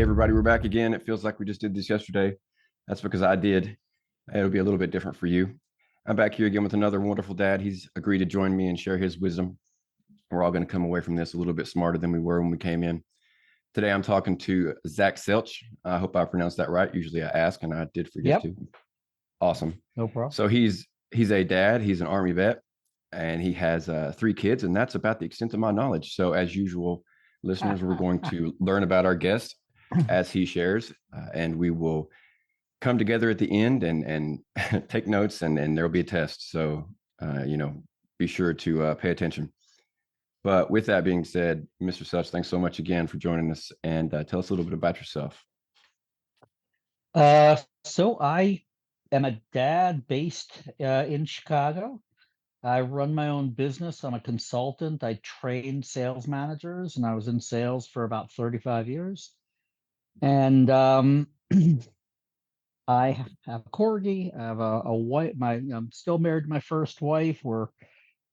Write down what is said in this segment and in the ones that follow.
everybody, we're back again. It feels like we just did this yesterday. That's because I did. It'll be a little bit different for you. I'm back here again with another wonderful dad. He's agreed to join me and share his wisdom. We're all going to come away from this a little bit smarter than we were when we came in. Today, I'm talking to Zach Selch. I hope I pronounced that right. Usually I ask, and I did forget Yep, to. Awesome. no problem. So he's a dad. He's an Army vet, and he has three kids, and that's about the extent of my knowledge. So as usual, listeners, we're going to learn about our guest as he shares, and we will come together at the end and take notes, and there'll be a test. So be sure to pay attention. But with that being said, Mr. Such, thanks so much again for joining us, and tell us a little bit about yourself. So I am a dad based in Chicago. I run my own business. I'm a consultant. I train sales managers, and I was in sales for about 35 years. And I have a corgi. I have a wife. I'm still married to my first wife. We're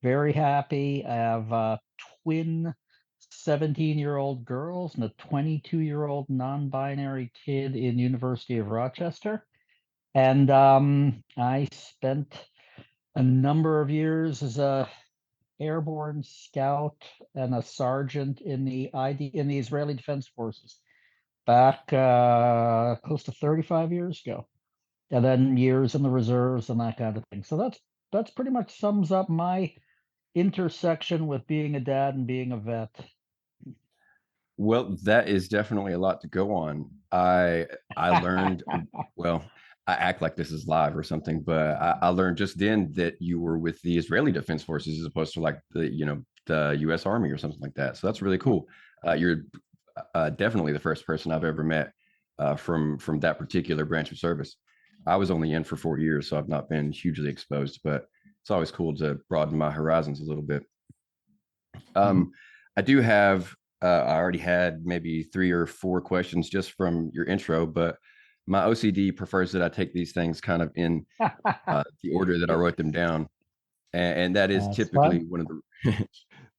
very happy. I have twin 17-year-old girls and a 22-year-old non-binary kid in University of Rochester. And I spent a number of years as a airborne scout and a sergeant in the Israeli Defense Forces back close to 35 years ago. And then years in the reserves and that kind of thing. So that's pretty much sums up my intersection with being a dad and being a vet. Well, that is definitely a lot to go on. I learned well, I act like this is live or something, but I learned just then that you were with the Israeli Defense Forces as opposed to like the U.S. Army or something like that. So that's really cool. You're definitely the first person I've ever met from that particular branch of service. I was only in for 4 years, so I've not been hugely exposed, but it's always cool to broaden my horizons a little bit. Mhm. Um, I do have. I already had maybe 3 or 4 questions just from your intro, but my OCD prefers that I take these things kind of in the order that I wrote them down, and that is That's typically fun. one of the.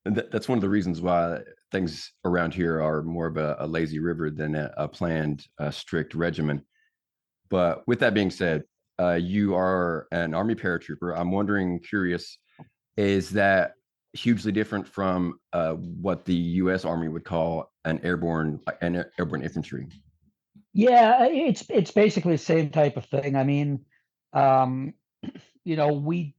That's one of the reasons why things around here are more of a lazy river than a planned, strict regimen. But with that being said, you are an Army paratrooper. I'm wondering, curious, is that hugely different from what the U.S. Army would call an airborne infantry? Yeah, it's basically the same type of thing. I mean, um, we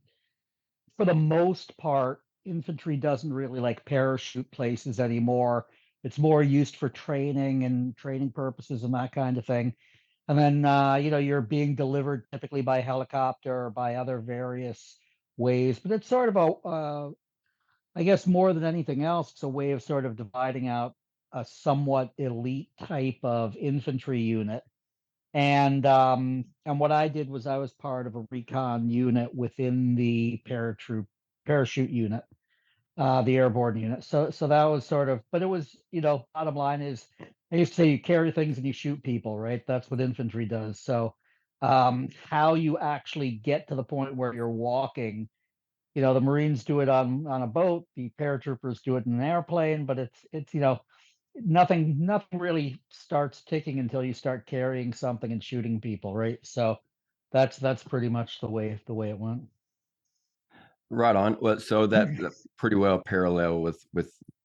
for the most part, infantry doesn't really like parachute places anymore. It's more used for training and training purposes and that kind of thing. And then you're being delivered typically by helicopter or by other various ways. But it's sort of I guess more than anything else, it's a way of sort of dividing out a somewhat elite type of infantry unit. And what I did was I was part of a recon unit within the parachute unit, the airborne unit. So that was sort of, but it was, bottom line is I used to say you carry things and you shoot people, right? That's what infantry does. So how you actually get to the point where you're walking, the Marines do it on a boat, the paratroopers do it in an airplane, but it's nothing really starts ticking until you start carrying something and shooting people, right? So that's pretty much the way it went. Right on. Well, so that pretty well parallel with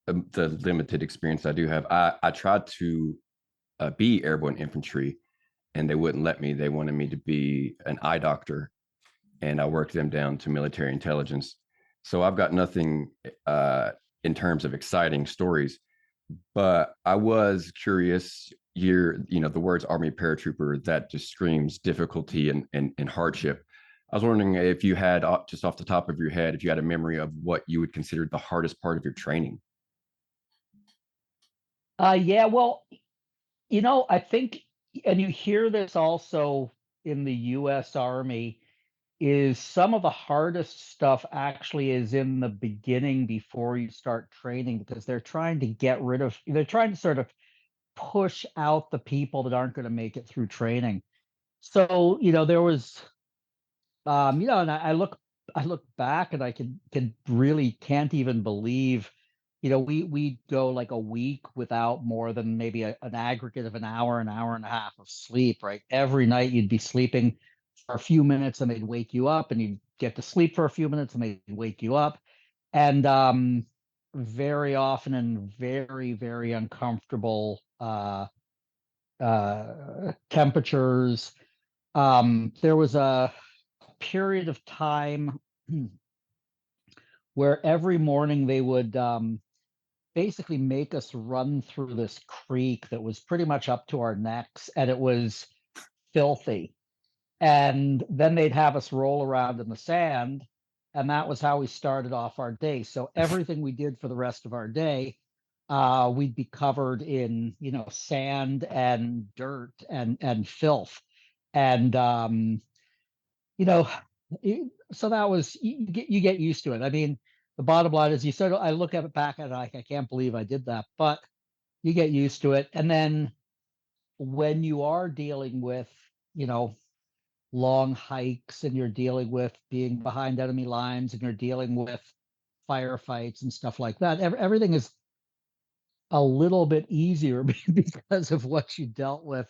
the limited experience I do have. I tried to be airborne infantry, and they wouldn't let me. They wanted me to be an eye doctor, and I worked them down to military intelligence. So I've got nothing in terms of exciting stories, but I was curious. The words Army paratrooper, that just screams difficulty and hardship. I was wondering if you had, just off the top of your head, if you had a memory of what you would consider the hardest part of your training. Yeah, well, I think, and you hear this also in the US Army, is some of the hardest stuff actually is in the beginning before you start training because they're trying to sort of push out the people that aren't going to make it through training. So, there was and I look back and I can really can't even believe, we go like a week without more than maybe an aggregate of an hour and a half of sleep, right? Every night you'd be sleeping for a few minutes and they'd wake you up, and you'd get to sleep for a few minutes and they'd wake you up. And very often in very, very uncomfortable temperatures. There was a period of time where every morning they would basically make us run through this creek that was pretty much up to our necks, and it was filthy. And then they'd have us roll around in the sand, and that was how we started off our day. So everything we did for the rest of our day, we'd be covered in, sand and dirt and filth. And you know, so that was, you get used to it. I mean, the bottom line is, you sort of I look at it back and I can't believe I did that, but you get used to it. And then when you are dealing with, you know, long hikes, and you're dealing with being behind enemy lines, and you're dealing with firefights and stuff like that, everything is a little bit easier because of what you dealt with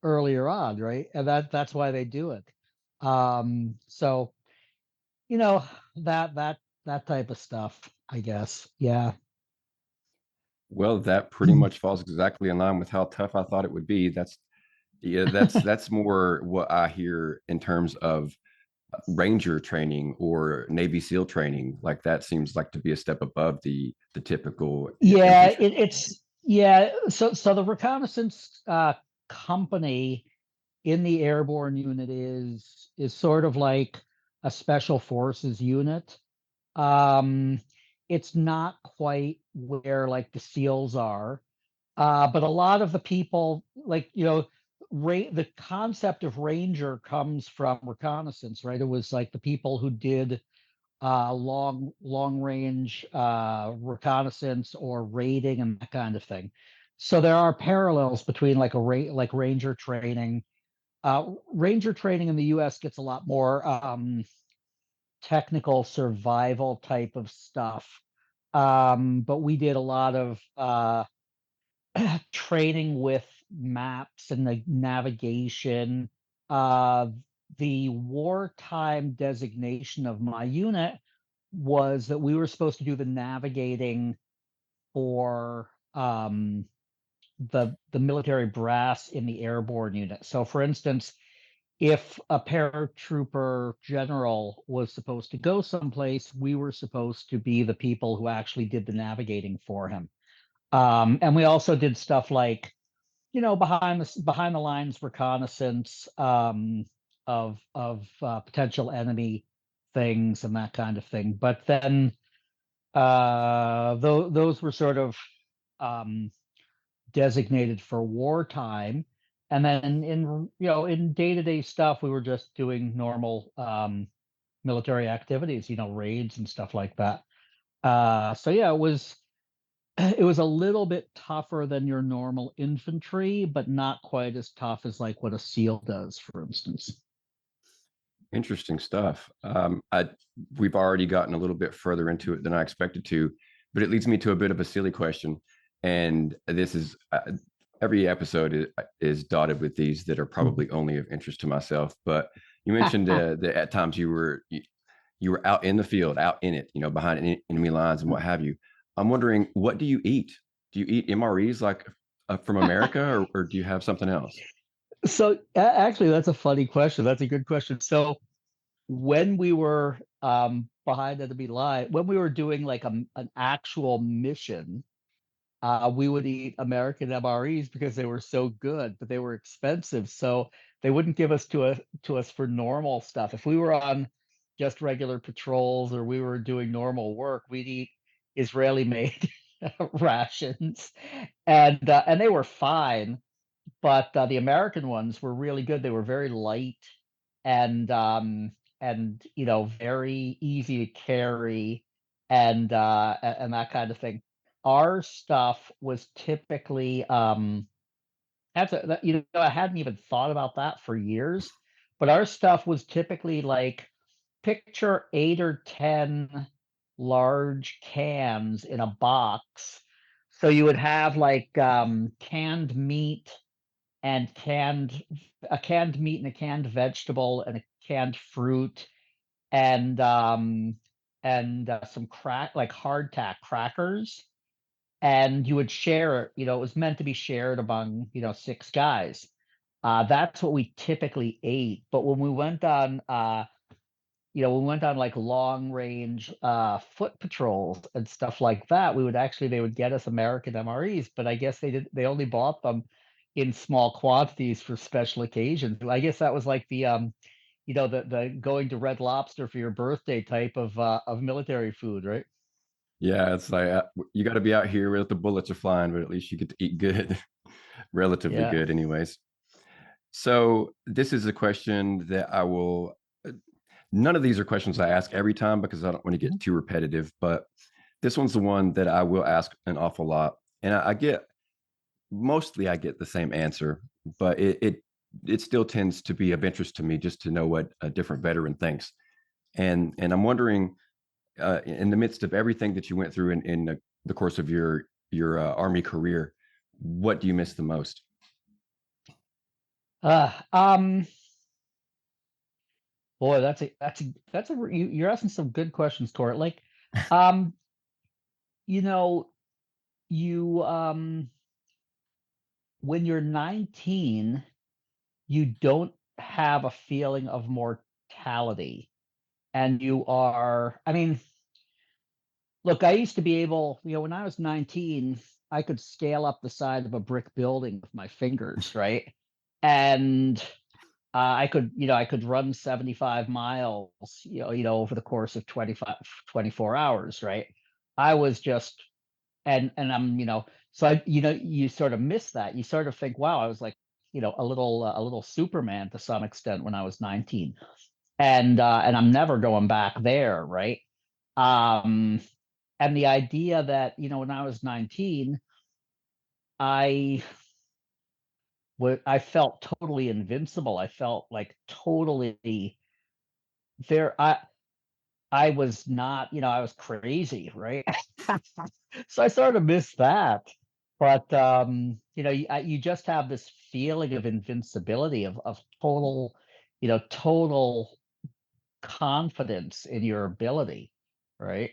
earlier on, right? And that's why they do it. So you know that type of stuff, I guess. Yeah. Well, that pretty much falls exactly in line with how tough I thought it would be. That's more what I hear in terms of Ranger training or Navy SEAL training. Like that seems like to be a step above the typical Yeah, infantry. it's yeah. So the reconnaissance company in the airborne unit is sort of like a special forces unit. Um, it's not quite where like the SEALs are, but a lot of the people, like, the concept of ranger comes from reconnaissance, right? It was like the people who did long range reconnaissance or raiding and that kind of thing. So there are parallels between like like ranger training. Ranger training in the U.S. gets a lot more technical survival type of stuff. But we did a lot of training with maps and the navigation. Uh, the wartime designation of my unit was that we were supposed to do the navigating for the military brass in the airborne unit. So, for instance, if a paratrooper general was supposed to go someplace, we were supposed to be the people who actually did the navigating for him. And we also did stuff like, behind the lines reconnaissance, of potential enemy things and that kind of thing. But then those were sort of um, designated for wartime. And then in day-to-day stuff, we were just doing normal military activities, raids and stuff like that. So yeah, it was a little bit tougher than your normal infantry, but not quite as tough as like what a SEAL does, for instance. Interesting stuff. We've already gotten a little bit further into it than I expected to, but it leads me to a bit of a silly question. And this is every episode is dotted with these that are probably only of interest to myself. But you mentioned that at times you were out in the field, out in it, behind enemy lines and what have you. I'm wondering, what do you eat? Do you eat MREs like from America, or do you have something else? So actually, that's a funny question. That's a good question. So when we were behind enemy line, when we were doing like an actual mission, we would eat American MREs because they were so good, but they were expensive. So they wouldn't give us to us for normal stuff. If we were on just regular patrols or we were doing normal work, we'd eat Israeli made rations, and they were fine. But the American ones were really good. They were very light and very easy to carry, and that kind of thing. Our stuff was typically I hadn't even thought about that for years, but our stuff was typically like, picture 8 or 10 large cans in a box. So you would have like canned meat and canned meat and a canned vegetable and a canned fruit and some like hardtack crackers, and you would share it. It was meant to be shared among, six guys. That's what we typically ate. But when we went on when we went on like long range foot patrols and stuff like that, they would get us American MREs, but I guess they only bought them in small quantities for special occasions. I guess that was like the going to Red Lobster for your birthday type of military food, right? Yeah, it's like you got to be out here where the bullets are flying, but at least you get to eat good, relatively Yeah. good, anyways. So this is a question that I will. None of these are questions I ask every time because I don't want to get Mhm. too repetitive. But this one's the one that I will ask an awful lot, and I get mostly I get the same answer, but it still tends to be of interest to me just to know what a different veteran thinks. And I'm wondering, in the midst of everything that you went through in the course of your army career, what do you miss the most? Uh, um, Boy, you're asking some good questions, Tor. Like, um, you know, you when you're 19, you don't have a feeling of mortality, and I mean, look, I used to be able, when I was 19, I could scale up the side of a brick building with my fingers, right? And I could run 75 miles, over the course of 24 hours, right? I was just, and I'm, so you sort of miss that. You sort of think, wow, I was like, a little Superman to some extent when I was 19. And I'm never going back there, right? Um, and the idea that, when I was 19, I I felt totally invincible. I felt like totally there. I was not, I was crazy, right? So I sort of miss that. But you just have this feeling of invincibility, of total, total confidence in your ability, right?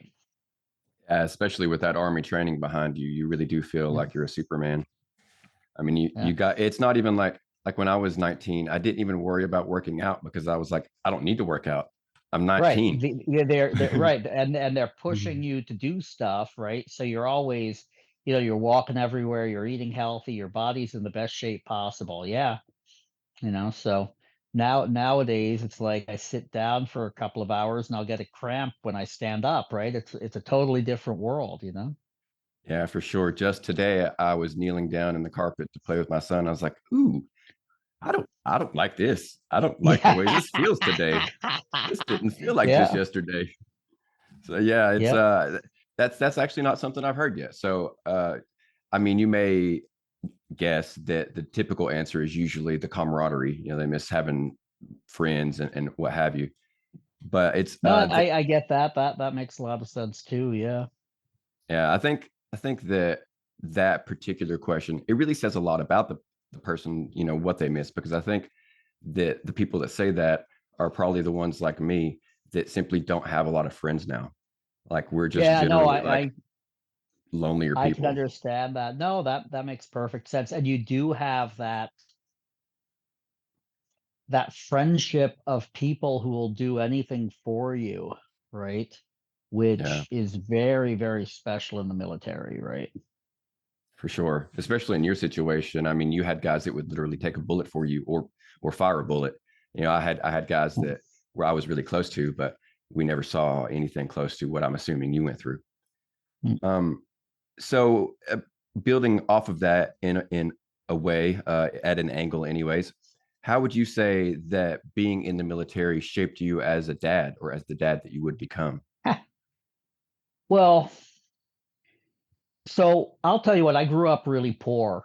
Especially with that army training behind you, you really do feel Yeah, like you're a Superman. I mean, you yeah. got it's not even like when I was 19, I didn't even worry about working out because I was like, I don't need to work out. I'm Right. 19. Yeah, they're right, and they're pushing you to do stuff, right? So you're always, you're walking everywhere, you're eating healthy, your body's in the best shape possible. Yeah. So nowadays it's like I sit down for a couple of hours and I'll get a cramp when I stand up, right? It's a totally different world. Yeah, for sure. Just today, I was kneeling down in the carpet to play with my son. I was like, "Ooh, I don't like this. I don't like the Yeah. way this feels today. This didn't feel like this Yeah. yesterday." So yeah, it's Yep. that's actually not something I've heard yet. So I mean, you may guess that the typical answer is usually the camaraderie. They miss having friends and what have you. But it's No, I get that. That makes a lot of sense too. Yeah. yeah, I think that that particular question it really says a lot about the person, what they miss, because I think that the people that say that are probably the ones like me that simply don't have a lot of friends now. Like we're just Yeah, no, generally I like I lonelier I can people. understand that. No, that makes perfect sense. And you do have that friendship of people who will do anything for you, right? Yeah, Which is very, very special in the military, right? for sure. Especially in your situation. I mean, you had guys that would literally take a bullet for you or fire a bullet. I had guys that where I was really close to, but we never saw anything close to what I'm assuming you went through. Mm. Um, so building off of that in a way, at an angle anyways, how would you say that being in the military shaped you as a dad or as the dad that you would become? Well, so I'll tell you what, I grew up really poor,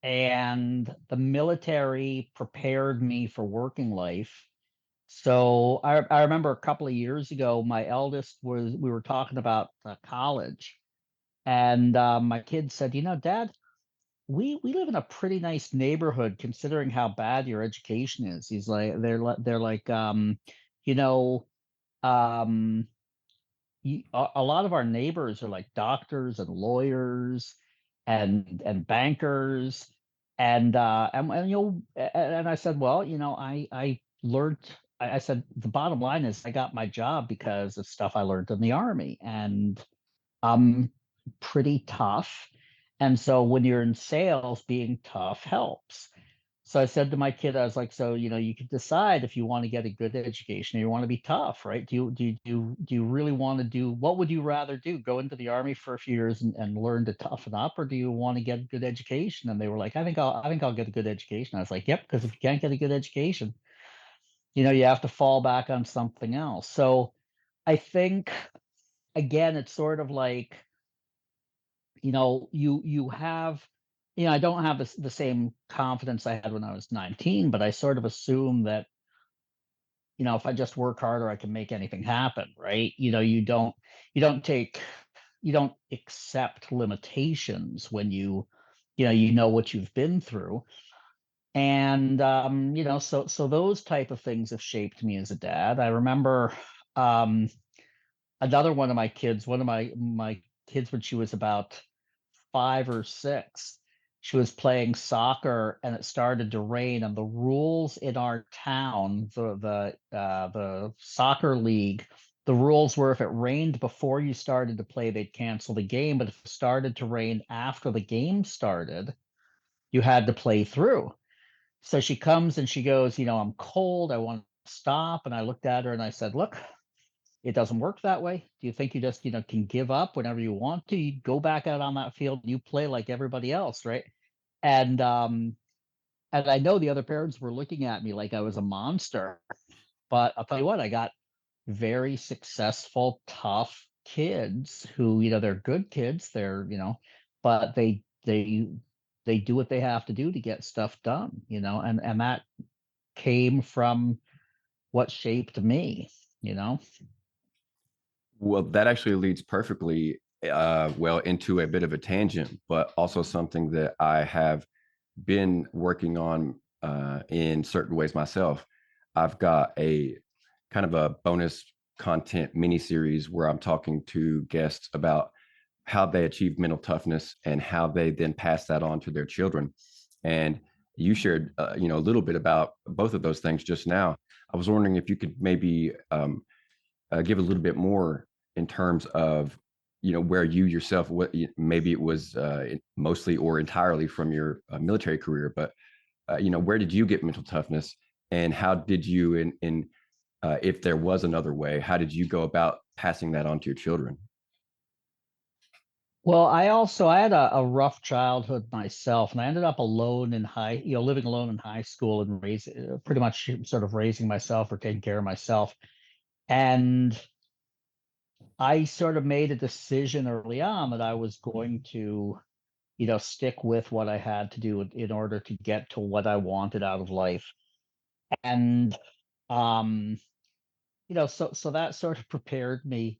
and the military prepared me for working life. So I remember a couple of years ago, my eldest was we were talking about college, and my kid said, "You know, Dad, we live in a pretty nice neighborhood considering how bad your education is." He's like, they're like, you know, um, a lot of our neighbors are like doctors and lawyers and bankers and and I said, well, I learned. I said the bottom line is I got my job because of stuff I learned in the army, and I'm pretty tough. And so when you're in sales, being tough helps. So I said to my kid, I was like, so you can decide if you want to get a good education or you want to be tough, right? Do you really want to do what would you rather do? Go into the army for a few years and learn to toughen up, or do you want to get a good education? And they were like, I think I'll get a good education. I was like, yep, because if you can't get a good education, you have to fall back on something else. So I think again, it's sort of like you have I don't have the same confidence I had when I was 19, but I sort of assume that if I just work harder I can make anything happen, right? You don't accept limitations when you know what you've been through. And so those type of things have shaped me as a dad. I remember um another one of my kids, when she was about 5 or 6, she was playing soccer and it started to rain. And the rules in our town, the soccer league, the rules were if it rained before you started to play, they'd cancel the game. But if it started to rain after the game started, you had to play through. So she comes and she goes, I'm cold. I want to stop. And I looked at her and I said, look, it doesn't work that way. Do you think you just, can give up whenever you want to? You go back out on that field, you play like everybody else, right? And and I know the other parents were looking at me like I was a monster, but I'll tell you what, I got very successful, tough kids who, they're good kids, but they do what they have to do to get stuff done, and that came from what shaped me, you know. Well, that actually leads perfectly well into a bit of a tangent, but also something that I have been working on in certain ways myself. I've got a kind of a bonus content mini series where I'm talking to guests about how they achieve mental toughness and how they then pass that on to their children. And you shared, a little bit about both of those things just now. I was wondering if you could maybe give a little bit more in terms of where you yourself, what maybe it was mostly or entirely from your military career, but where did you get mental toughness, and how did you in if there was another way, how did you go about passing that on to your children? Well, I had a rough childhood myself, and I ended up alone in living alone in high school and raising pretty much sort of raising myself or taking care of myself. And I sort of made a decision early on that I was going to, stick with what I had to do in order to get to what I wanted out of life. And um, so that sort of prepared me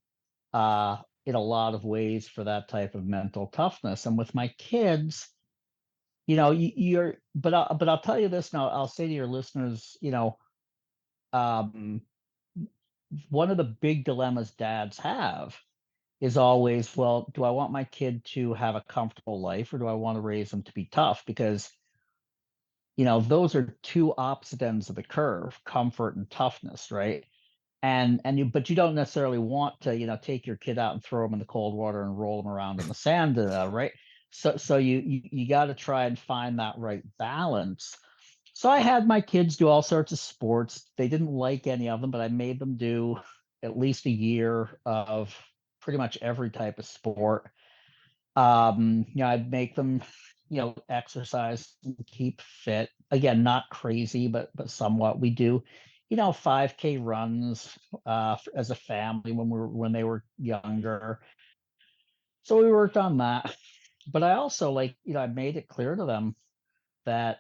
in a lot of ways for that type of mental toughness. And with my kids, but I'll tell you this now. I'll say to your listeners, um, one of the big dilemmas dads have is always, well, do I want my kid to have a comfortable life or do I want to raise them to be tough? Because those are two opposite ends of the curve, comfort and toughness, right? But you don't necessarily want to take your kid out and throw them in the cold water and roll them around in the sand, right? So you got to try and find that right balance. So I had my kids do all sorts of sports. They didn't like any of them, but I made them do at least a year of pretty much every type of sport. I'd make them, exercise and keep fit. Again, not crazy, but somewhat. We do, 5K runs as a family when they were younger. So we worked on that. But I also I made it clear to them that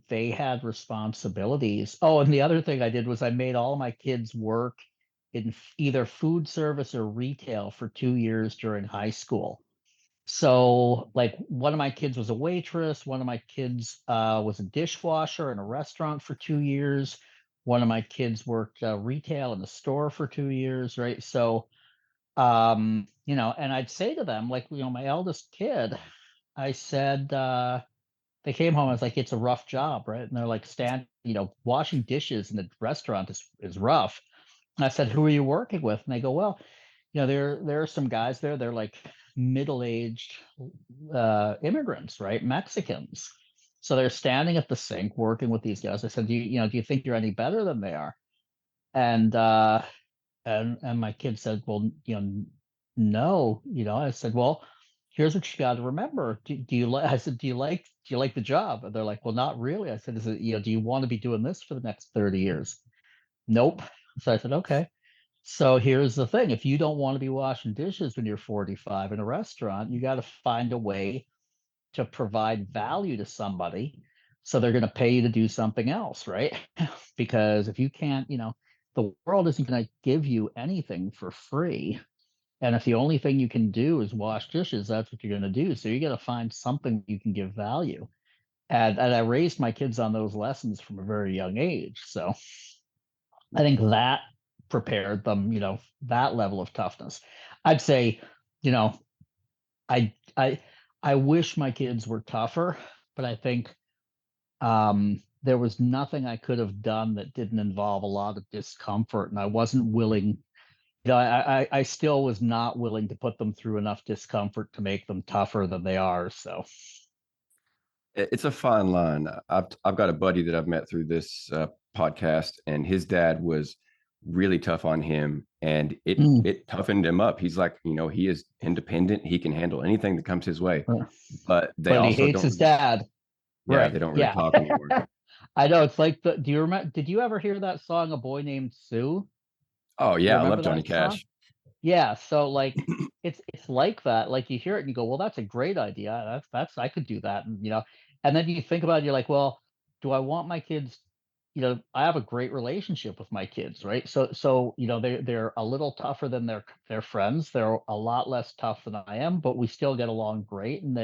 they had responsibilities. Oh, and the other thing I did was I made all my kids work in either food service or retail for 2 years during high school. So, like, one of my kids was a waitress, one of my kids was a dishwasher in a restaurant for 2 years. One of my kids worked retail in the store for 2 years, right? So, and I'd say to them, like, my eldest kid, I said, they came home, I was like, it's a rough job, right? And they're like, washing dishes in the restaurant is rough. And I said, who are you working with? And they go, well, there are some guys there, they're like middle-aged immigrants, right? Mexicans. So they're standing at the sink working with these guys. I said, do you think you're any better than they are? And and my kid said, well, no. I said, well, here's what you got to remember. Do you like? I said, do you like the job? And they're like, well, not really. I said, is it, do you want to be doing this for the next 30 years? Nope. So I said, okay. So here's the thing. If you don't want to be washing dishes when you're 45 in a restaurant, you got to find a way to provide value to somebody. So they're going to pay you to do something else, right? Because if you can't, the world isn't going to give you anything for free. And if the only thing you can do is wash dishes, that's what you're going to do. So you got to find something you can give value. And I raised my kids on those lessons from a very young age. So I think that prepared them, that level of toughness. I'd say, you know, I I I wish my kids were tougher, but I think there was nothing I could have done that didn't involve a lot of discomfort, and I wasn't willing. I still was not willing to put them through enough discomfort to make them tougher than they are. So, It's a fine line. I've got a buddy that I've met through this podcast, and his dad was really tough on him, and it mm, it toughened him up. He's like, he is independent. He can handle anything that comes his way. uh, But they but he also hates don't his really, dad. yeah, Right. they don't really Yeah. talk anymore. I know. It's like do you remember, did you ever hear that song, A Boy Named Sue? Oh You yeah, I love remember Johnny that song? Cash. Yeah, so like it's like that. Like you hear it and you go, well, that's a great idea. That's I could do that. And then you think about it, you're like, well, do I want my kids, I have a great relationship with my kids, right? So they're a little tougher than their friends. They're a lot less tough than I am, but we still get along great. And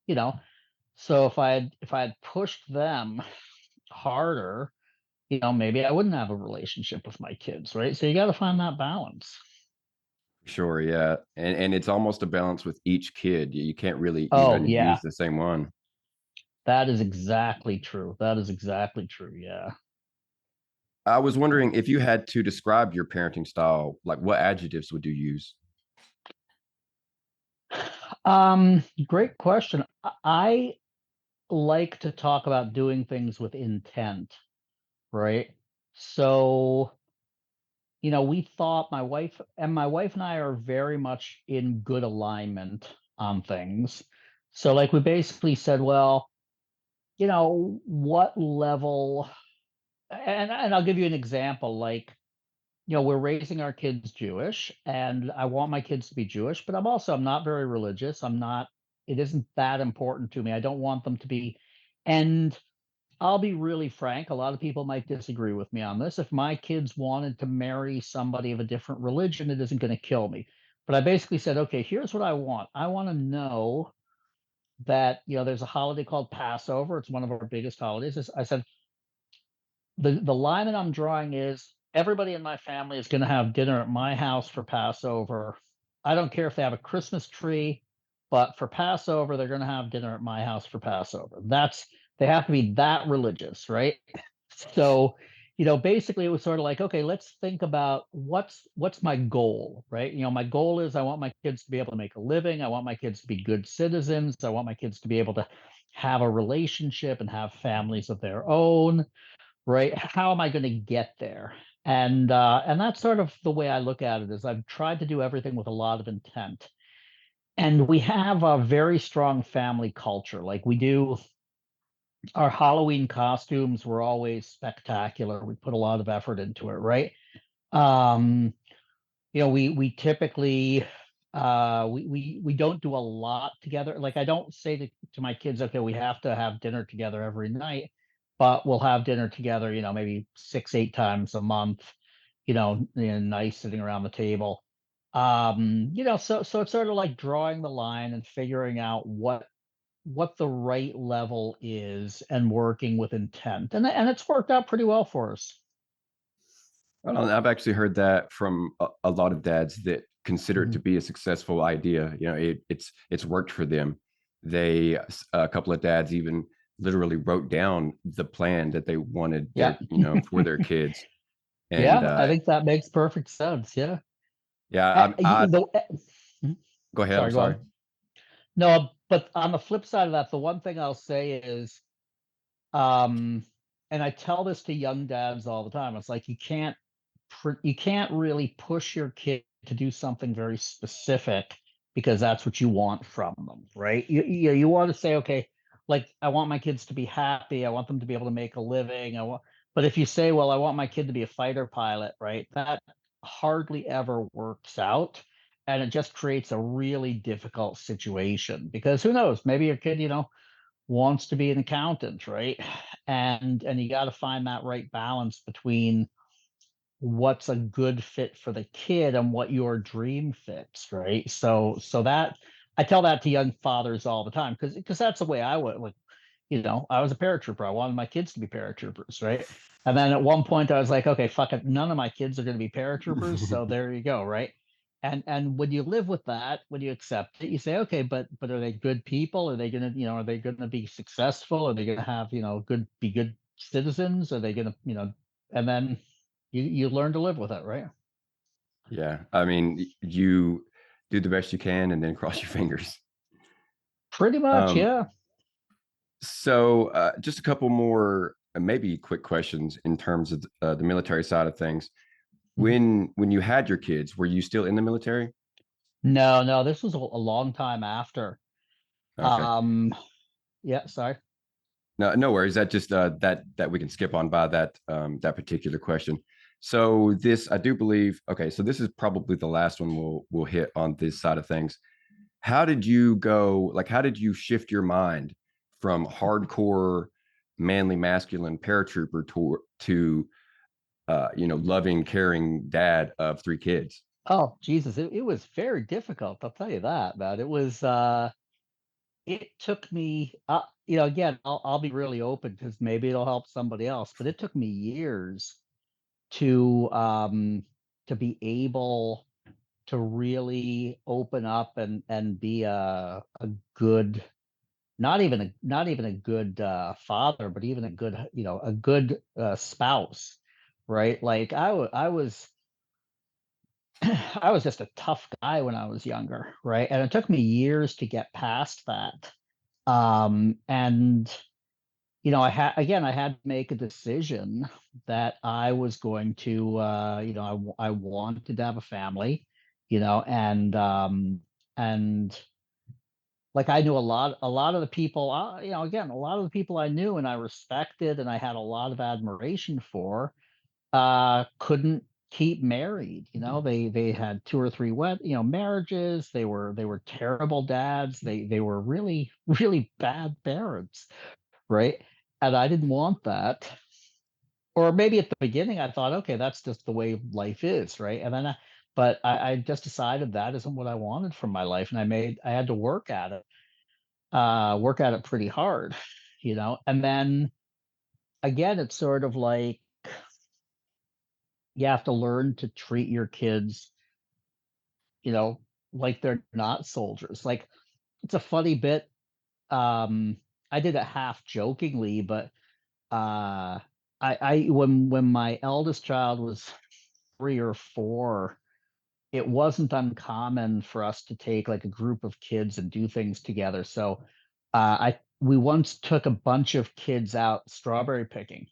you know, so if I had pushed them harder, maybe I wouldn't have a relationship with my kids, right? So you got to find that balance. Sure, yeah, and it's almost a balance with each kid. You can't really Oh, even use yeah. the same one. That is exactly true. That is exactly true. Yeah. I was wondering if you had to describe your parenting style, like what adjectives would you use? Great question. I like to talk about doing things with intent, right? So, we thought my wife and I are very much in good alignment on things. So, like, we basically said, well, what level, and I'll give you an example. Like, we're raising our kids Jewish, and I want my kids to be Jewish, but I'm not very religious. It isn't that important to me. I don't want them to be. And I'll be really frank, a lot of people might disagree with me on this. If my kids wanted to marry somebody of a different religion, it isn't going to kill me. But I basically said, okay, here's what I want. I want to know that, there's a holiday called Passover. It's one of our biggest holidays. I said, the line that I'm drawing is everybody in my family is going to have dinner at my house for Passover. I don't care if they have a Christmas tree, but for Passover, they're going to have dinner at my house for Passover. They have to be that religious, right? So, basically it was sort of like, okay, let's think about what's my goal, right? My goal is I want my kids to be able to make a living. I want my kids to be good citizens. I want my kids to be able to have a relationship and have families of their own, right? How am I going to get there? And that's sort of the way I look at it. Is I've tried to do everything with a lot of intent. And we have a very strong family culture. Like, we do our Halloween costumes were always spectacular. We put a lot of effort into it, right? Um, we typically We don't do a lot together. Like I don't say to my kids, okay, we have to have dinner together every night, but we'll have dinner together, maybe 6, 8 times a month, nice sitting around the table. So it's sort of like drawing the line and figuring out what the right level is and working with intent. And it's worked out pretty well for us. I've actually heard that from a lot of dads that consider it to Mhm. be a successful idea. It's worked for them. A couple of dads even literally wrote down the plan that they wanted Yeah. for their kids. And Yeah, I think that makes perfect sense. Yeah. yeah, Mhm. go ahead. I'm Sorry, go sorry. on. No, but on the flip side of that, the one thing I'll say is, um, and I tell this to young dads all the time. It's like you can't really push your kid to do something very specific because that's what you want from them, right? You want to say, okay, like I want my kids to be happy. I want them to be able to make a living. But if you say, well, I want my kid to be a fighter pilot, right? That hardly ever works out. And it just creates a really difficult situation because who knows? Maybe your kid, wants to be an accountant, right? And you got to find that right balance between what's a good fit for the kid and what your dream fits, right? So that I tell that to young fathers all the time because that's the way I would like, I was a paratrooper. I wanted my kids to be paratroopers, right? And then at one point I was like, okay, fuck it, none of my kids are going to be paratroopers, so there you go, right? And when you live with that, when you accept it, you say, okay, but are they good people? Are they gonna, are they gonna be successful? Are they gonna have, good citizens? Are they gonna, and then you learn to live with it, right? Yeah, I mean, you do the best you can and then cross your fingers. Pretty much, Um, yeah. so just a couple more, maybe quick questions in terms of the military side of things. Mhm. When you had your kids, were you still in the military? No, no, this was a long time after. Okay. Um, yeah, sorry. No, no worries. That just that we can skip on by that particular question. So this, I do believe. Okay, so this is probably the last one we'll hit on this side of things. How did you go? Like, how did you shift your mind from hardcore, manly, masculine paratrooper to loving, caring dad of three kids? Oh, Jesus, it was very difficult. I'll tell you that, man. It took me, again, I'll be really open because maybe it'll help somebody else, but it took me years to, to be able to really open up and be a good, not even a good father, but even a good, a good spouse, right? Like I was I was just a tough guy when I was younger, right? And it took me years to get past that. And I had to make a decision that I was going to, I wanted to have a family, and like I knew a lot of the people, again, a lot of the people I knew and I respected and I had a lot of admiration for, couldn't keep married. They had two or three marriages. They were terrible dads. They were really really bad parents, right? And I didn't want that. Or maybe at the beginning I thought, okay, that's just the way life is, right? But I just decided that isn't what I wanted from my life, and I had to work at it pretty hard, And then again, it's sort of like you have to learn to treat your kids, you know, like they're not soldiers. Like it's a funny bit. I did it half jokingly, but I when my eldest child was 3 or 4, it wasn't uncommon for us to take like a group of kids and do things together. So I we once took a bunch of kids out strawberry picking,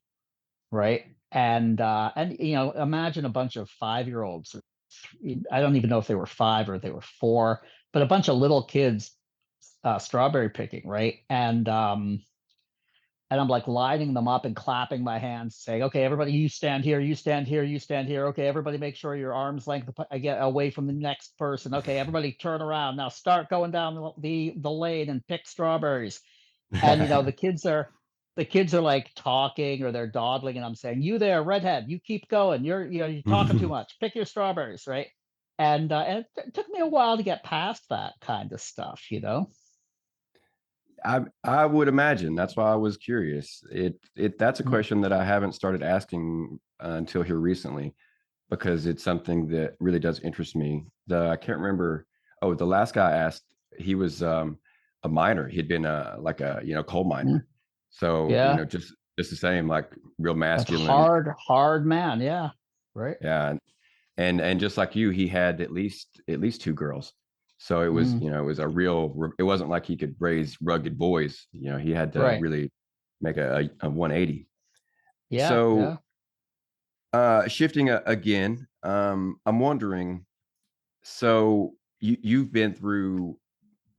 right? And imagine a bunch of 5-year-olds. I don't even know if they were 5 or they were 4, but a bunch of little kids strawberry picking, right? And and I'm like lining them up and clapping my hands, saying, "Okay, everybody, you stand here, you stand here, you stand here. Okay, everybody, make sure your arms length I get away from the next person. Okay, everybody, turn around now. Start going down the lane and pick strawberries." And the kids are like talking or they're dawdling, and I'm saying, "You there, redhead, you keep going. You're talking too much. Pick your strawberries, right?" And it took me a while to get past that kind of stuff. I would imagine. That's why I was curious. That's a Mm, question that I haven't started asking until here recently, because it's something that really does interest me. I can't remember. Oh, the last guy I asked, he was a miner. He'd been like a coal mm, miner. So yeah, just the same, like real that's masculine. hard man. Yeah, right. Yeah, and just like you, he had at least two girls. So it was Mm, it was a real. It wasn't like he could raise rugged boys. He had to right. really make a 180. Yeah, So yeah. shifting again, I'm wondering. So you've been through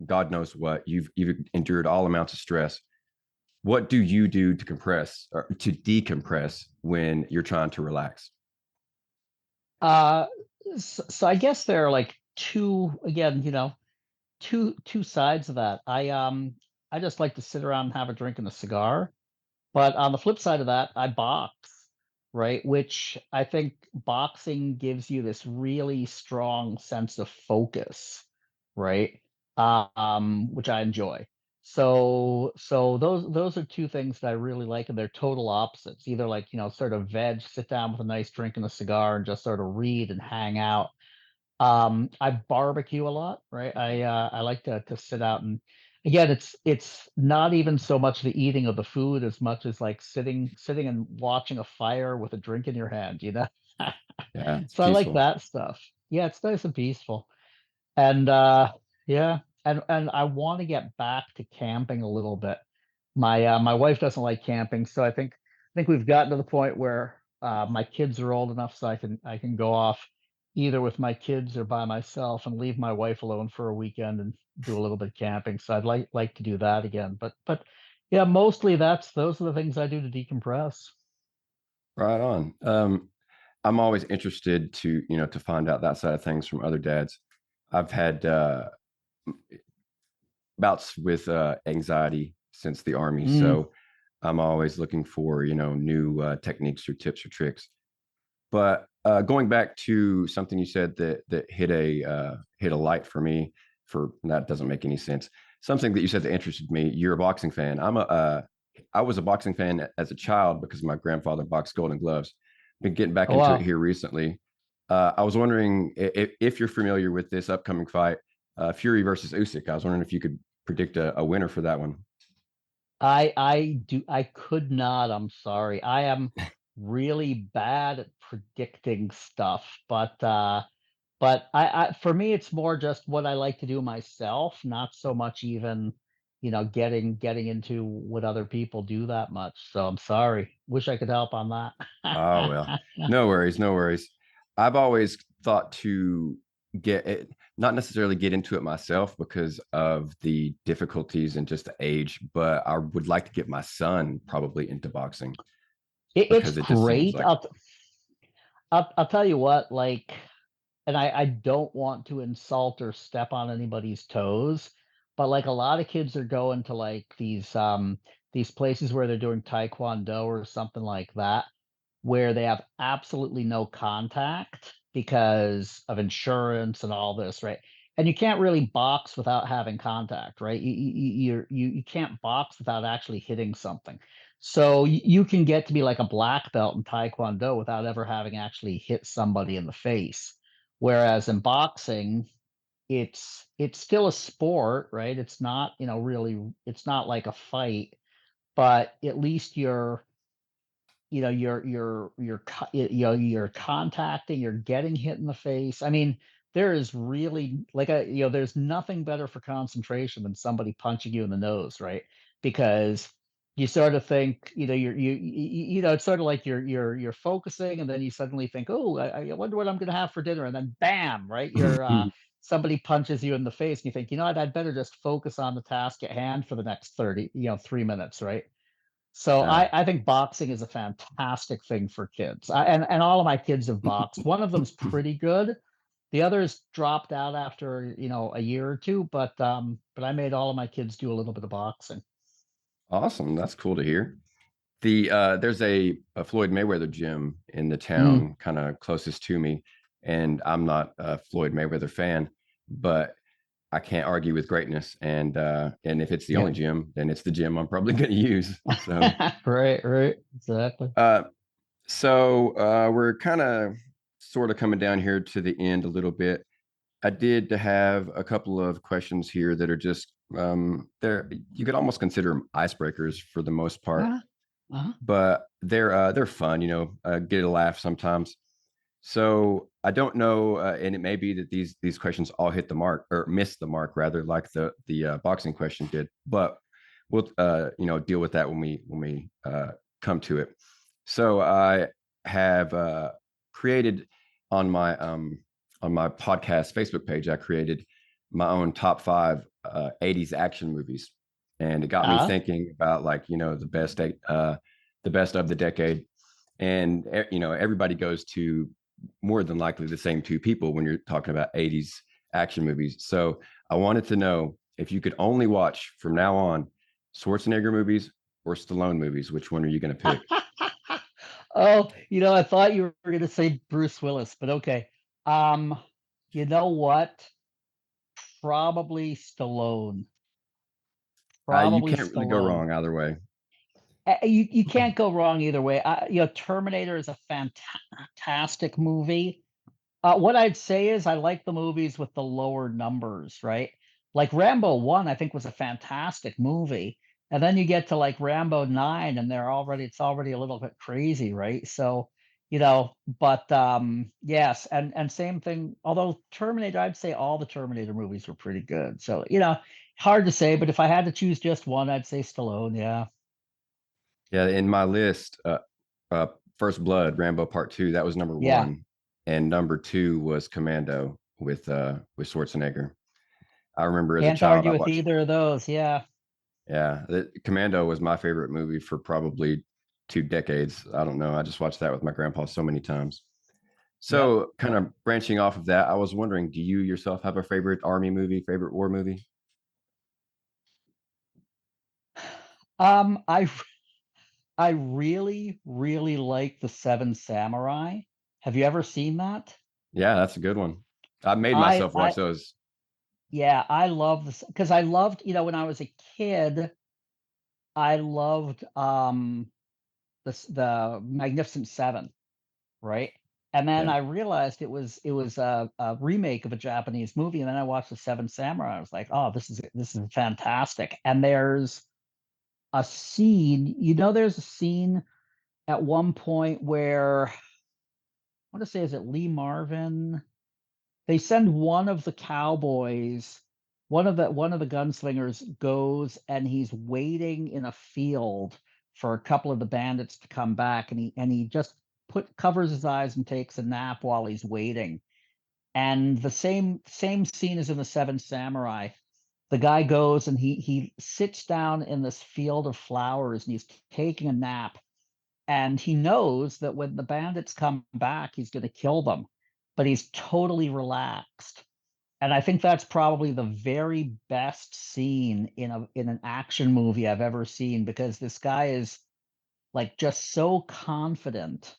God knows what. You've endured all amounts of stress. What do you do to compress or to decompress when you're trying to relax? Uh, so I guess there are like two again, two sides of that. I just like to sit around and have a drink and a cigar. But on the flip side of that, I box, right? Which I think boxing gives you this really strong sense of focus, right? Which I enjoy. So those are two things that I really like, and they're total opposites. Either like, sort of veg, sit down with a nice drink and a cigar and just sort of read and hang out. I barbecue a lot, right? I like to sit out and again, it's not even so much the eating of the food as much as like sitting and watching a fire with a drink in your hand. Yeah, it's So I like peaceful. that stuff. Yeah, it's nice and peaceful. And yeah, and I want to get back to camping a little bit. My wife doesn't like camping, so I think we've gotten to the point where my kids are old enough so I can go off either with my kids or by myself and leave my wife alone for a weekend and do a little bit of camping. So I'd like to do that again. But yeah, mostly those are the things I do to decompress. Right on. I'm always interested to find out that side of things from other dads. I've had bouts with anxiety since the army, Mm. so I'm always looking for new techniques or tips or tricks. But going back to something you said that hit a light for me, for that doesn't make any sense. Something that you said that interested me. You're a boxing fan. I was a boxing fan as a child because my grandfather boxed Golden Gloves. Been getting back Oh into it wow. here recently. I was wondering if you're familiar with this upcoming fight, Fury versus Usyk. I was wondering if you could predict a winner for that one. I could not. I'm sorry. I am really bad at predicting stuff, but I for me it's more just what I like to do myself, not so much even, getting into what other people do that much. So I'm sorry. Wish I could help on Oh well, that. no worries, no worries. I've always thought to get it, not necessarily get into it myself because of the difficulties and just the age, but I would like to get my son probably into boxing It's because it just seems great. like, I'll tell you what, like, and I don't want to insult or step on anybody's toes, but like a lot of kids are going to like these places where they're doing taekwondo or something like that, where they have absolutely no contact because of insurance and all this, right? And you can't really box without having contact, right? You can't box without actually hitting something. So you can get to be like a black belt in taekwondo without ever having actually hit somebody in the face. Whereas in boxing, it's still a sport, right? It's not, really, it's not like a fight, but at least you're contacting, you're getting hit in the face. I mean, there is really like there's nothing better for concentration than somebody punching you in the nose, right? Because you sort of think, it's sort of like you're focusing, and then you suddenly think, oh, I wonder what I'm going to have for dinner, and then bam, right? Somebody punches you in the face, and you think, I'd better just focus on the task at hand for the next 3 minutes, right? So Uh, I think boxing is a fantastic thing for kids. And all of my kids have boxed. One of them's pretty good. The others dropped out after, a year or two, but I made all of my kids do a little bit of boxing. awesome. That's cool to hear. There's a Floyd Mayweather gym in the Mm, town kind of closest to me, and I'm not a Floyd Mayweather fan, but I can't argue with greatness. And if it's the yeah. only gym, then it's the gym I'm probably going to use. So Right, right, exactly. uh, we're kind of sort of coming down here to the end a little bit. I did have a couple of questions here that are just they're you could almost consider them icebreakers for the most part, Uh, uh, but they're fun, get a laugh sometimes. So I don't know, and it may be that these questions all hit the mark or miss the mark rather, like the boxing question did. But we'll deal with that when we come to it. So I have created on my um, on my podcast Facebook page. I created my own top five 80s action movies, and it got me uh. thinking about like the best of the decade. And everybody goes to more than likely the same two people when you're talking about 80s action movies. So I wanted to know if you could only watch from now on Schwarzenegger movies or Stallone movies, which one are you going to pick? Oh, I thought you were going to say Bruce Willis, but okay. Um, you know what? Probably Stallone. You Probably can't really go Stallone. wrong either way. You can't go wrong either way. Terminator is a fantastic movie. What I'd say is I like the movies with the lower numbers, right? Like Rambo 1, I think was a fantastic movie. And then you get to like Rambo 9 and it's already a little bit crazy, right? So, but yes, and same thing, although Terminator, I'd say all the Terminator movies were pretty good. So, hard to say, but if I had to choose just one, I'd say Stallone, yeah. Yeah, in my list, uh, First Blood, Rambo Part Two, that was number Yeah. one, and number two was Commando with Schwarzenegger. I remember as a Can't child, argue I with watched. either of those. Yeah. Yeah, Commando was my favorite movie for probably 2 decades. I don't know. I just watched that with my grandpa so many times. Yep. So, kind of branching off of that, I was wondering, do you yourself have a favorite army movie, favorite war movie? Um, I I really, really like the Seven Samurai. Have you ever seen that? Yeah, that's a good one. I made I myself I watch those. yeah, I love this because I loved, when I was a kid, I loved the Magnificent Seven, right? And then Yeah, I realized it was a remake of a Japanese movie, and then I watched the Seven Samurai. I was like, oh, this is fantastic. And there's a scene at one point where I want to say, is it Lee Marvin? They send one of the cowboys, one of the gunslingers goes and he's waiting in a field for a couple of the bandits to come back, and he just put covers his eyes and takes a nap while he's waiting. And the same scene as in the Seven Samurai. The guy goes and he sits down in this field of flowers and he's taking a nap, and he knows that when the bandits come back, he's going to kill them, but he's totally relaxed. And I think that's probably the very best scene in an action movie I've ever seen, because this guy is like just so confident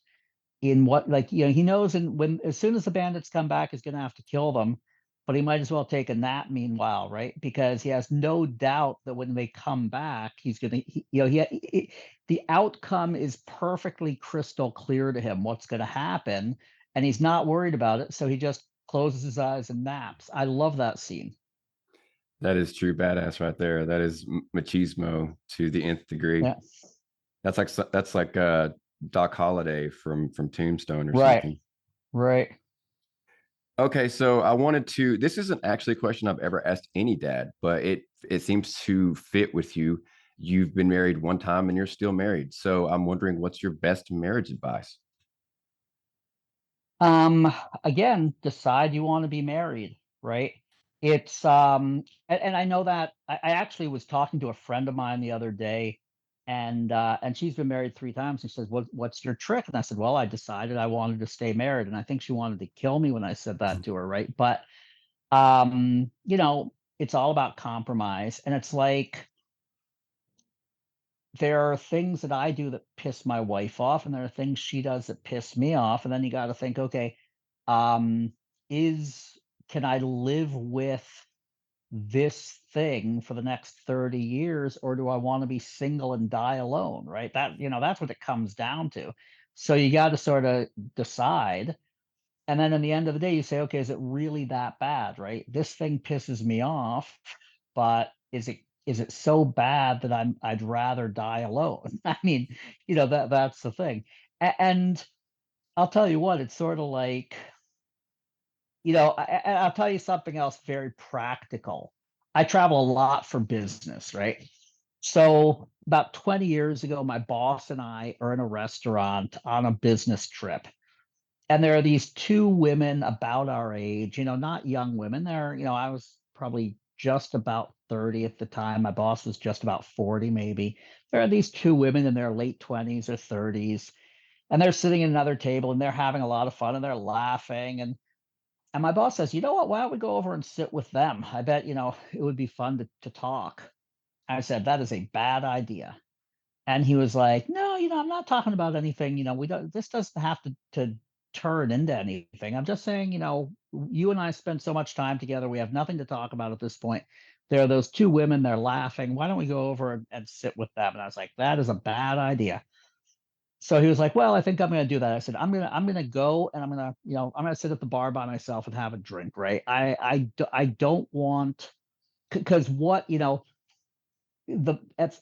in what, like, he knows, and when as soon as the bandits come back, he's going to have to kill them, but he might as well take a nap meanwhile, right? Because he has no doubt that when they come back, he's going to the outcome is perfectly crystal clear to him what's going to happen, and he's not worried about it, so he just closes his eyes and naps. I love that scene. that is true badass right there. That is machismo to the nth degree. Yeah. That's like Doc Holliday from Tombstone or Right. something. Right. Okay, so I wanted to. This isn't actually a question I've ever asked any dad, but it seems to fit with you. You've been married one time and you're still married. So I'm wondering what's your best marriage advice? Um, Again, decide you want to be married, right? And I know that I actually was talking to a friend of mine the other day, and she's been married 3 times. And she says, what's your trick? And I said, well, I decided I wanted to stay married. And I think she wanted to kill me when I said that to her, right? But it's all about compromise. And it's like there are things that I do that piss my wife off, and there are things she does that piss me off. And then you got to think, okay, um, is can I live with this thing for the next 30 years, or do I want to be single and die alone? Right. That's what it comes down to. So you got to sort of decide. And then in the end of the day, you say, okay, is it really that bad? Right. This thing pisses me off, but is it so bad that I'd rather die alone? I mean, that's the thing. And I'll tell you what, it's sort of like, I'll tell you something else very practical. I travel a lot for business, right? So about 20 years ago, my boss and I are in a restaurant on a business trip. And there are these two women about our age, not young women. I was probably just about 30 at the time. My boss was just about 40, maybe. There are these two women in their late 20s or 30s, and they're sitting at another table and they're having a lot of fun and they're laughing. And my boss says, you know what? Why don't we go over and sit with them? I bet, it would be fun to talk. I said, that is a bad idea. And he was like, no, I'm not talking about anything. This doesn't have to turn into anything. I'm just saying, you and I spent so much time together. We have nothing to talk about at this point. There are those two women, they're laughing. Why don't we go over and sit with them? And I was like, that is a bad idea. So he was like, well, I think I'm going to do that. I said, I'm going to go and I'm going to sit at the bar by myself and have a drink. Right. I don't want, because what, it's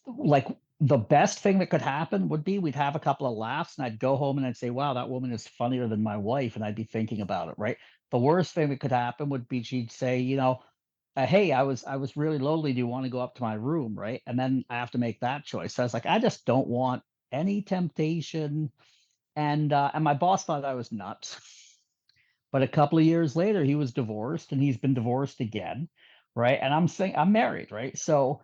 like the best thing that could happen would be we'd have a couple of laughs and I'd go home and I'd say, wow, that woman is funnier than my wife. And I'd be thinking about it. Right. The worst thing that could happen would be she'd say, hey, I was really lonely. Do you want to go up to my room? Right. And then I have to make that choice. So I was like, I just don't want any temptation. And my boss thought I was nuts. But a couple of years later, he was divorced and he's been divorced again, right? And I'm saying I'm married, right? So,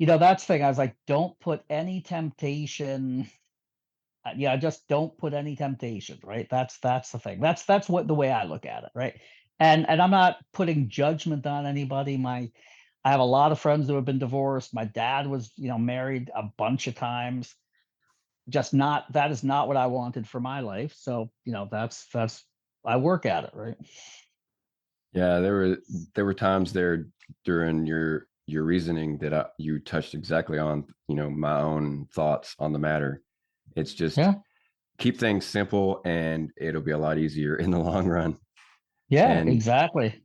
that's the thing. I was like, don't put any temptation. Yeah, just don't put any temptation, right? That's the thing. That's what the way I look at it, right? And I'm not putting judgment on anybody. I have a lot of friends who have been divorced. My dad was, married a bunch of times. Just not that is not what I wanted for my life. So, that's I work at it, right? Yeah, there were times there during your reasoning that you touched exactly on, my own thoughts on the matter. It's just Yeah. keep things simple and it'll be a lot easier in the long run. Yeah, And exactly.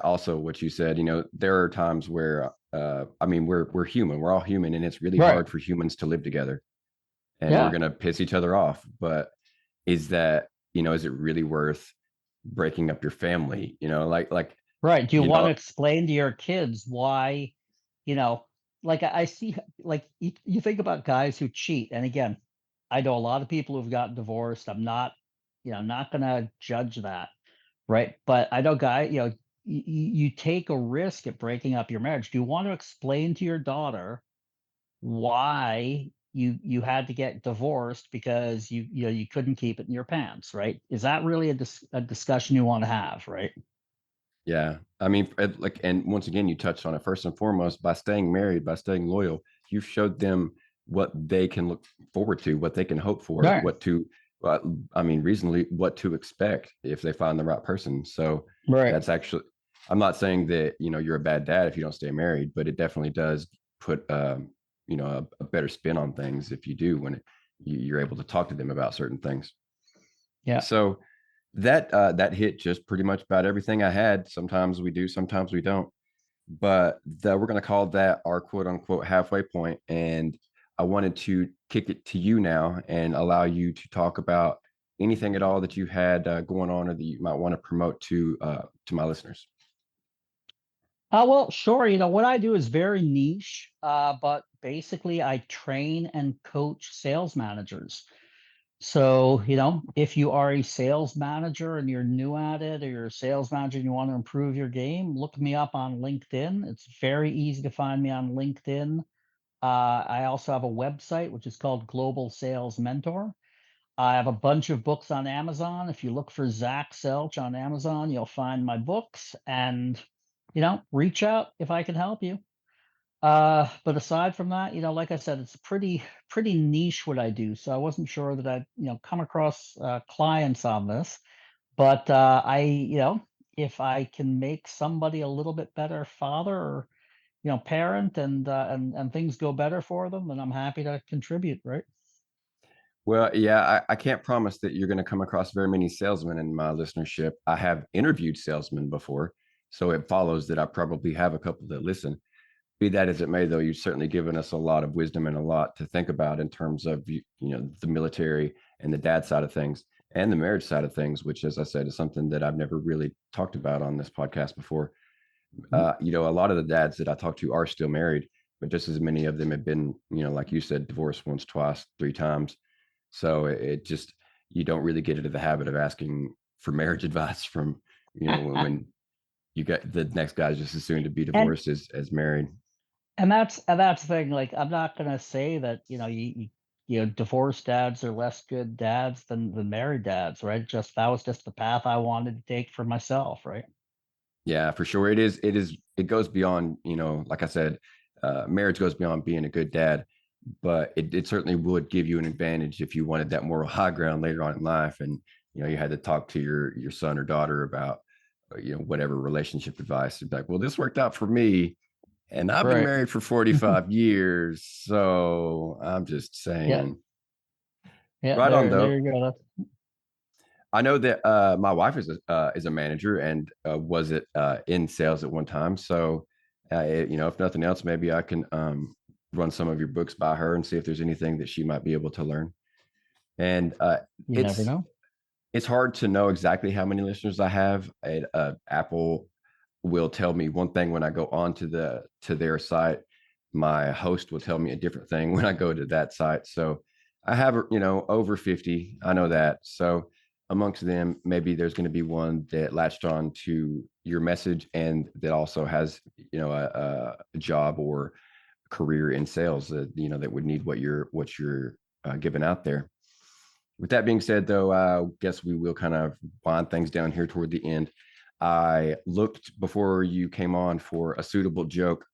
also what you said, there are times where I mean we're human, we're all human, and it's really Right. hard for humans to live together, and we're Yeah. gonna piss each other off. But is that, is it really worth breaking up your family? Right. Do you you want to know, explain to your kids why, you know, like I see, like you think about guys who cheat. And again, I know a lot of people who've gotten divorced. I'm not, not gonna judge that. Right. But I know you take a risk at breaking up your marriage. Do you want to explain to your daughter why you had to get divorced because you couldn't keep it in your pants, right? Is that really a discussion you want to have, right? Yeah. I mean, and once again, you touched on it. First and foremost, by staying married, by staying loyal, you've showed them what they can look forward to, what they can hope for, Right. uh, I mean, reasonably, what to expect if they find the right person. So Right. that's actually, I'm not saying that, you're a bad dad if you don't stay married, but it definitely does put, a better spin on things if you do when you're able to talk to them about certain things. Yeah. So, that hit just pretty much about everything I had. Sometimes we do, sometimes we don't. But we're going to call that our quote unquote halfway point. And I wanted to kick it to you now and allow you to talk about anything at all that you had going on or that you might want to promote to my listeners. Well, sure. What I do is very niche, but basically I train and coach sales managers. So, if you are a sales manager and you're new at it, or you're a sales manager and you want to improve your game, look me up on LinkedIn. It's very easy to find me on LinkedIn. I also have a website which is called Global Sales Mentor. I have a bunch of books on Amazon. If you look for Zach Selch on Amazon, you'll find my books, and reach out if I can help you. But aside from that, like I said, it's pretty niche what I do. So I wasn't sure that I'd come across clients on this. But if I can make somebody a little bit better father or parent, and things go better for them, then I'm happy to contribute, right? Well, yeah, I can't promise that you're going to come across very many salesmen in my listenership. I have interviewed salesmen before, so it follows that I probably have a couple that listen. Be that as it may, though, you've certainly given us a lot of wisdom and a lot to think about in terms of the military and the dad side of things and the marriage side of things, which, as I said, is something that I've never really talked about on this podcast before. Mhm. A lot of the dads that I talk to are still married, but just as many of them have been, like you said, divorced once, twice, three times. So it just, you don't really get into the habit of asking for marriage advice from, when you got the next guy's just as soon to be and divorced as married. and that's the thing. Like, I'm not gonna say that divorced dads are less good dads than married dads, right? Just that was just the path I wanted to take for myself, right? Yeah, for sure. It goes beyond, like I said, marriage goes beyond being a good dad, but it certainly would give you an advantage if you wanted that moral high ground later on in life. And, you had to talk to your son or daughter about, whatever relationship advice. You'd be like, well, this worked out for me. And I've been Right. married for 45 years. So I'm just Yeah. saying, Yeah. right on There though. you go. I know that my wife is a manager and was it in sales at one time. So, if nothing else, maybe I can run some of your books by her and see if there's anything that she might be able to learn. And You never it's know. it's hard to know exactly how many listeners I have. Apple will tell me one thing when I go on to their site. My host will tell me a different thing when I go to that site. So I have, over 50. I know that. So amongst them, maybe there's going to be one that latched on to your message and that also has, a job or career in sales that, that would need what you're giving out there. With that being said, though, I guess we will kind of wind things down here toward the end. I looked before you came on for a suitable joke,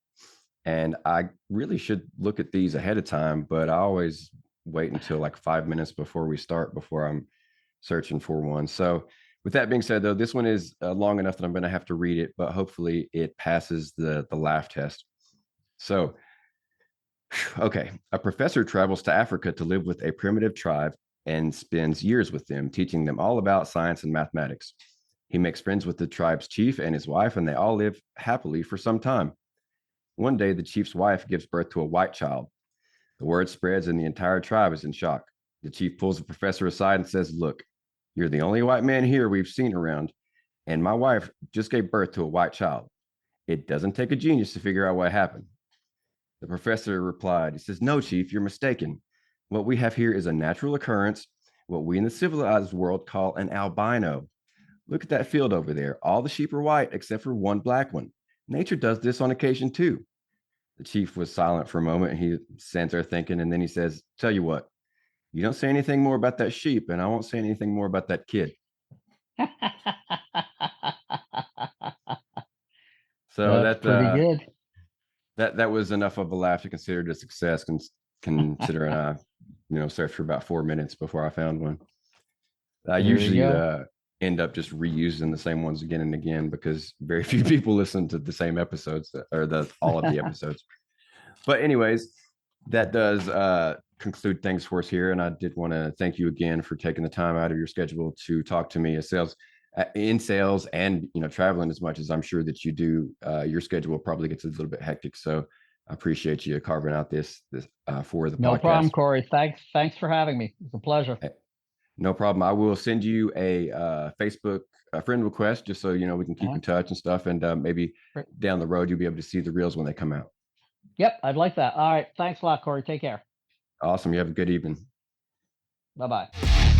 and I really should look at these ahead of time, but I always wait until like 5 minutes before we start before I'm searching for one. So, with that being said, though, this one is long enough that I'm going to have to read it, but hopefully it passes the laugh test. So, okay, a professor travels to Africa to live with a primitive tribe and spends years with them, teaching them all about science and mathematics. He makes friends with the tribe's chief and his wife, and they all live happily for some time. One day, the chief's wife gives birth to a white child. The word spreads, and the entire tribe is in shock. The chief pulls the professor aside and says, look, you're the only white man here we've seen around, and my wife just gave birth to a white child. It doesn't take a genius to figure out what happened. The professor replied, he says, no, chief, you're mistaken. What we have here is a natural occurrence, what we in the civilized world call an albino. Look at that field over there. All the sheep are white except for one black one. Nature does this on occasion too. The chief was silent for a moment. He stands there thinking, and then he says, tell you what, you don't say anything more about that sheep, and I won't say anything more about that kid. So That's that pretty good. that was enough of a laugh to consider it a success, considering I, searched for about 4 minutes before I found one. I There you usually go. end up just reusing the same ones again and again because very few people listen to the same episodes or the all of the episodes. But anyways, that does conclude things for us here. And I did want to thank you again for taking the time out of your schedule to talk to me as sales in sales and traveling as much as I'm sure that you do. Your schedule probably gets a little bit hectic, so I appreciate you carving out this for the No podcast. problem, Corey. Thanks for having me. It's a pleasure. No problem. I will send you a Facebook friend request just so we can keep Uh-huh. in touch and stuff. And maybe Great. down the road you'll be able to see the reels when they come out. Yep, I'd like that. All right. Thanks a lot, Corey. Take care. Awesome. You have a good evening. Bye bye.